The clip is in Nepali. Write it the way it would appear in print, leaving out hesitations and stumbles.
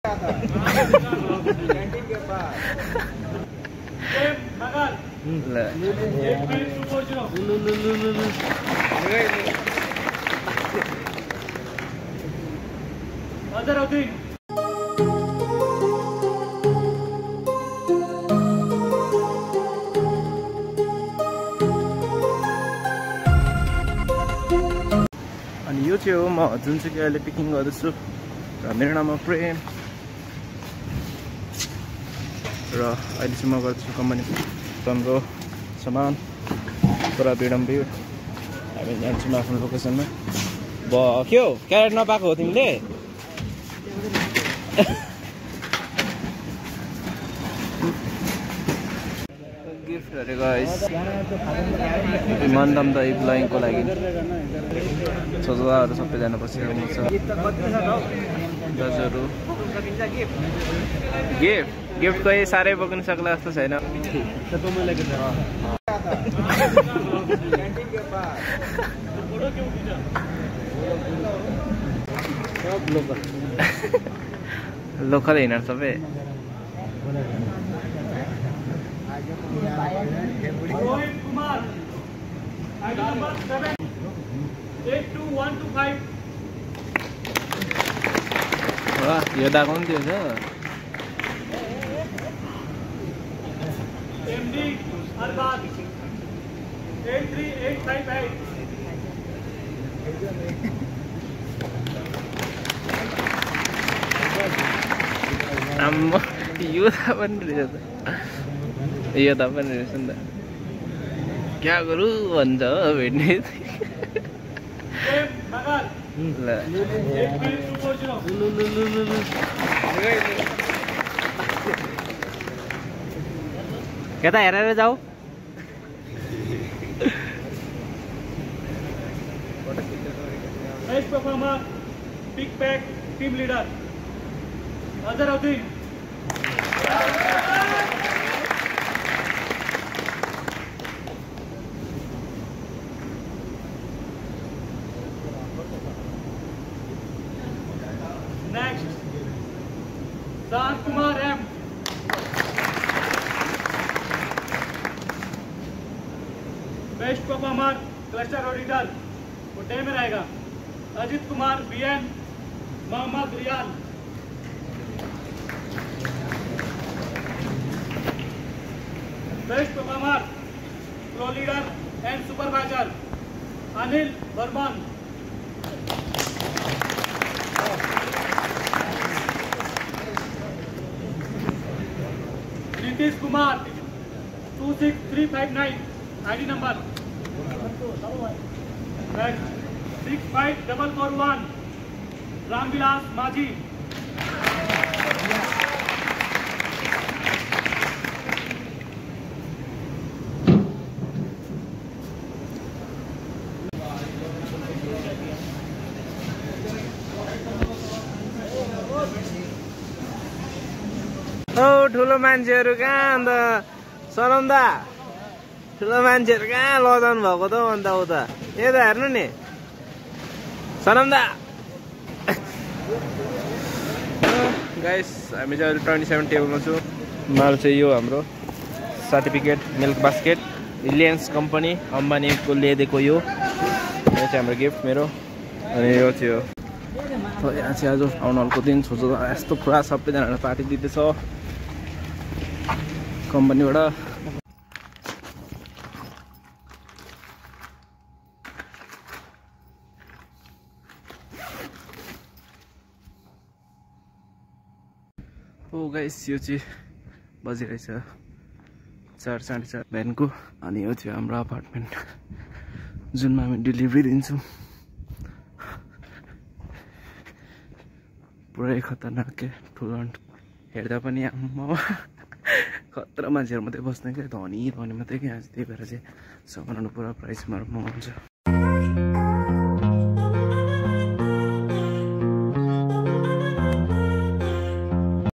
अनि यो चाहिँ हो म जुन चाहिँ अहिले पिकिङ गर्दैछु र मेरो नाम हो प्रेम र अहिले चाहिँ म गर्दैछु कम्पनी हाम्रो सामान पुरा बिडम्बी हामी जान्छौँ आफ्नो लोकेसनमा के हो क्यारेट नपाएको हो तिमीले गिफ्टहरु गाइस मन्दम दही ब्लाइङको लागि छोराहरू सबैजना बसिरहेको छ दाजुहरू गिफ्ट कोही साह्रै बोक्न सक्ला जस्तो छैन लोकल हिँड्नु सबै Rohit Kumar, ID number 7, 82125. वाह यो दाको पनि थियो MD Arbaaz, 83858. आम्मा यो दा पनि रहेछ यो दा पनि रहेछ नि त क्या गरौँ भन्छ हो भेट्ने ल यता हेरेर जाऊ Best performer, Big Pack Team Leader, Azharuddin. Next, Sahar Kumar M. Best performer, Cluster Auditor, वो डे में रहेगा Ajit Kumar BN, Mohammad Riyan. Best performer, Pro Leader and Supervisor, Anil Burman. Nitish Kumar, 26359, ID number. Next, 65441, Ramvilas Maji. ओ ठुलो मान्छेहरू कहाँ अन्त सनम दा ठुलो मान्छेहरू कहाँ लजाउनु भएको त अन्त उता यता हेर्नु नि सनम दा गाइस हामी चाहिँ अहिले 27 टेबलमा छु माल चाहिँ यो हाम्रो certificate Milkbasket Reliance company अम्बानीको ल्याइदिएको यो चाहिँ हाम्रो गिफ्ट मेरो अनि यो चाहिँ हो यहाँ चाहिँ आज टाउन हलको दिन छोचो यस्तो पुरा सबैजनालाई पार्टी दिँदैछ कम्पनीबाट ओ गाइस यो चाहिँ बजिरहेछ 4 साढे 4 बिहानको अनि यो चाहिँ हाम्रो अपार्टमेन्ट जुनमा हामी डेलिभरी दिन्छौँ पुरै खतरनाक के ठुलो हेर्दा पनि आम्मा खतरा मान्छेहरू मात्रै बस्ने क्या धनी धनी मात्रै क्या त्यही भएर चाहिँ सामानहरू पुरा प्राइसमा हुन्छ